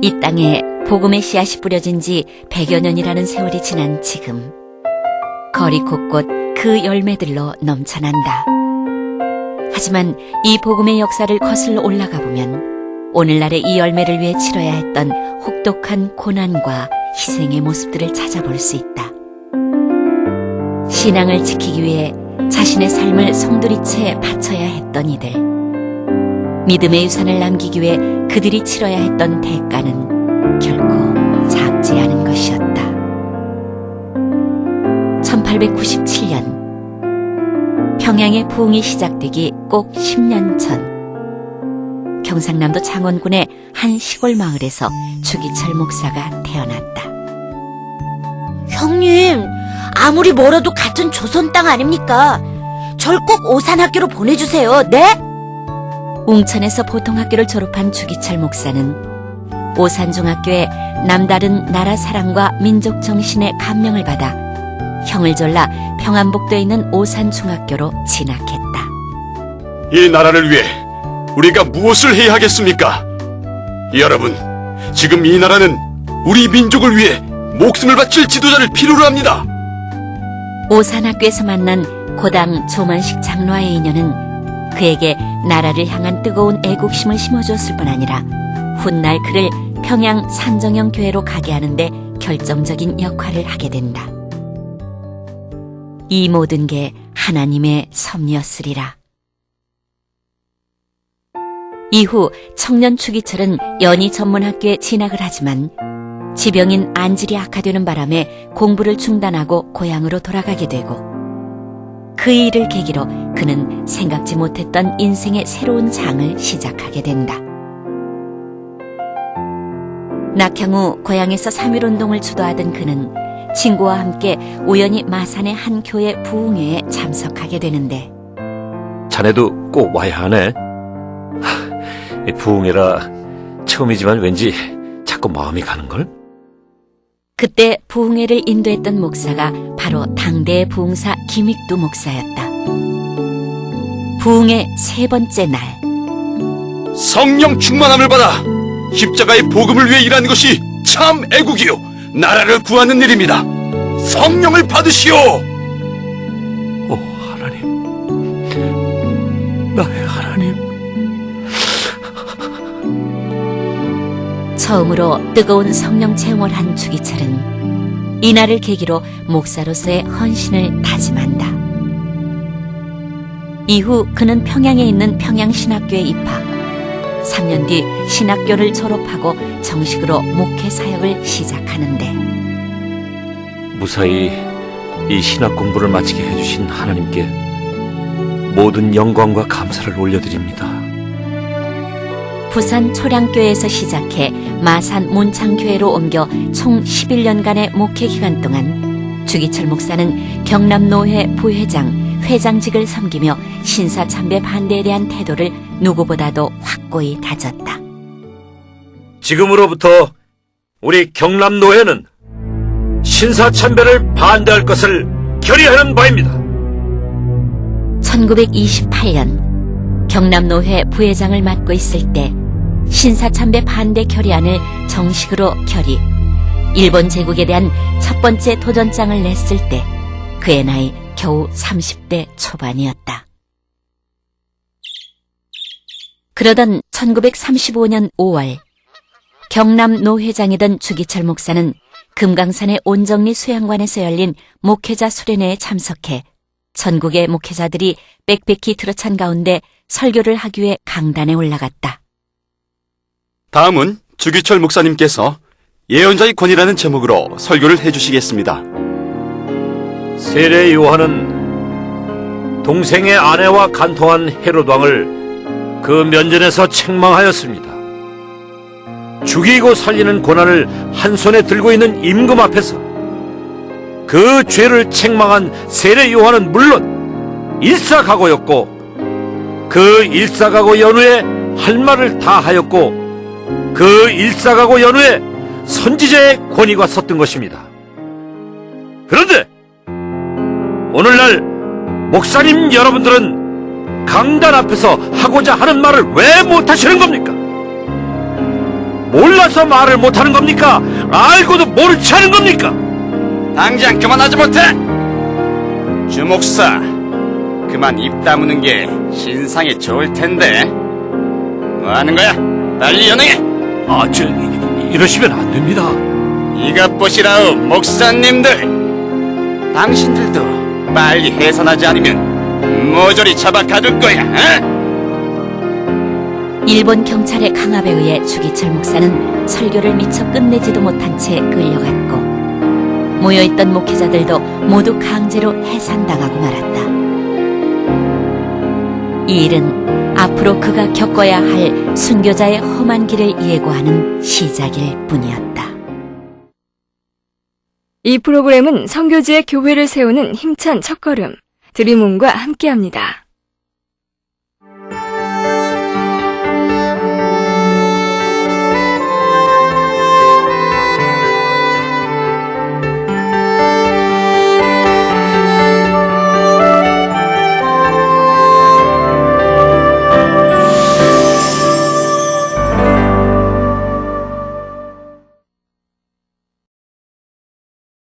이 땅에 복음의 씨앗이 뿌려진 지 100여 년이라는 세월이 지난 지금, 거리 곳곳 그 열매들로 넘쳐난다. 하지만 이 복음의 역사를 거슬러 올라가 보면 오늘날의 이 열매를 위해 치러야 했던 혹독한 고난과 희생의 모습들을 찾아볼 수 있다. 신앙을 지키기 위해 자신의 삶을 송두리째 바쳐야 했던 이들, 믿음의 유산을 남기기 위해 그들이 치러야 했던 대가는 결코 작지 않은 것이었다. 1897년 평양의 부흥이 시작되기 꼭 10년 전, 경상남도 창원군의 한 시골 마을에서 주기철 목사가 태어났다. 형님, 아무리 멀어도 같은 조선 땅 아닙니까? 절 꼭 오산학교로 보내주세요, 네? 웅천에서 보통학교를 졸업한 주기철 목사는 오산중학교에 남다른 나라 사랑과 민족 정신의 감명을 받아 형을 졸라 평안북도에 있는 오산중학교로 진학했다. 이 나라를 위해 우리가 무엇을 해야 하겠습니까? 여러분, 지금 이 나라는 우리 민족을 위해 목숨을 바칠 지도자를 필요로 합니다. 오산학교에서 만난 고당 조만식 장로와의 인연은 그에게 나라를 향한 뜨거운 애국심을 심어주었을 뿐 아니라 훗날 그를 평양 산정형 교회로 가게 하는데 결정적인 역할을 하게 된다. 이 모든 게 하나님의 섭리였으리라. 이후 청년 주기철은 연희 전문학교에 진학을 하지만 지병인 안질이 악화되는 바람에 공부를 중단하고 고향으로 돌아가게 되고, 그 일을 계기로 그는 생각지 못했던 인생의 새로운 장을 시작하게 된다. 낙향 후 고향에서 3.1운동을 주도하던 그는 친구와 함께 우연히 마산의 한 교회 부흥회에 참석하게 되는데, 자네도 꼭 와야 하네. 이 부흥회라 처음이지만 왠지 자꾸 마음이 가는걸? 그때 부흥회를 인도했던 목사가 바로 당대의 부흥사 김익두 목사였다. 부흥회 세 번째 날, 성령 충만함을 받아 십자가의 복음을 위해 일하는 것이 참 애국이요, 나라를 구하는 일입니다. 성령을 받으시오. 오 하나님, 나의 하나님. 처음으로 뜨거운 성령 체험을 한 주기철은 이날을 계기로 목사로서의 헌신을 다짐한다. 이후 그는 평양에 있는 평양신학교에 입학, 3년 뒤 신학교를 졸업하고 정식으로 목회 사역을 시작하는데, 무사히 이 신학 공부를 마치게 해주신 하나님께 모든 영광과 감사를 올려드립니다. 부산 초량교회에서 시작해 마산 문창교회로 옮겨 총 11년간의 목회 기간 동안 주기철 목사는 경남노회 부회장, 회장직을 섬기며 신사참배 반대에 대한 태도를 누구보다도 확고히 다졌다. 지금으로부터 우리 경남노회는 신사참배를 반대할 것을 결의하는 바입니다. 1928년 경남노회 부회장을 맡고 있을 때 신사참배 반대 결의안을 정식으로 결의, 일본 제국에 대한 첫 번째 도전장을 냈을 때 그의 나이 겨우 30대 초반이었다. 그러던 1935년 5월 경남노회장이던 주기철 목사는 금강산의 온정리 수양관에서 열린 목회자 수련회에 참석해 전국의 목회자들이 빽빽히 들어찬 가운데 설교를 하기 위해 강단에 올라갔다. 다음은 주기철 목사님께서 예언자의 권위라는 제목으로 설교를 해주시겠습니다. 세례 요한은 동생의 아내와 간통한 헤롯 왕을 그 면전에서 책망하였습니다. 죽이고 살리는 고난을 한 손에 들고 있는 임금 앞에서 그 죄를 책망한 세례 요한은 물론 일사각오였고, 그 일사각오 연후에 할 말을 다 하였고, 그 일사각오 연후에 선지자의 권위가 섰던 것입니다. 그런데 오늘날 목사님 여러분들은 강단 앞에서 하고자 하는 말을 왜 못하시는 겁니까? 몰라서 말을 못하는 겁니까? 알고도 모른 체 하는 겁니까? 당장 그만하지 못해! 주목사, 그만 입 다무는 게 신상에 좋을 텐데. 뭐 하는 거야? 빨리 연행해! 이러시면 안 됩니다. 이것 보시라우, 목사님들! 당신들도 빨리 해산하지 않으면 모조리 잡아 가둘 거야, 어? 일본 경찰의 강압에 의해 주기철 목사는 설교를 미처 끝내지도 못한 채 끌려갔고 모여있던 목회자들도 모두 강제로 해산당하고 말았다. 이 일은 앞으로 그가 겪어야 할 순교자의 험한 길을 예고하는 시작일 뿐이었다. 이 프로그램은 선교지의 교회를 세우는 힘찬 첫걸음, 드림온과 함께합니다.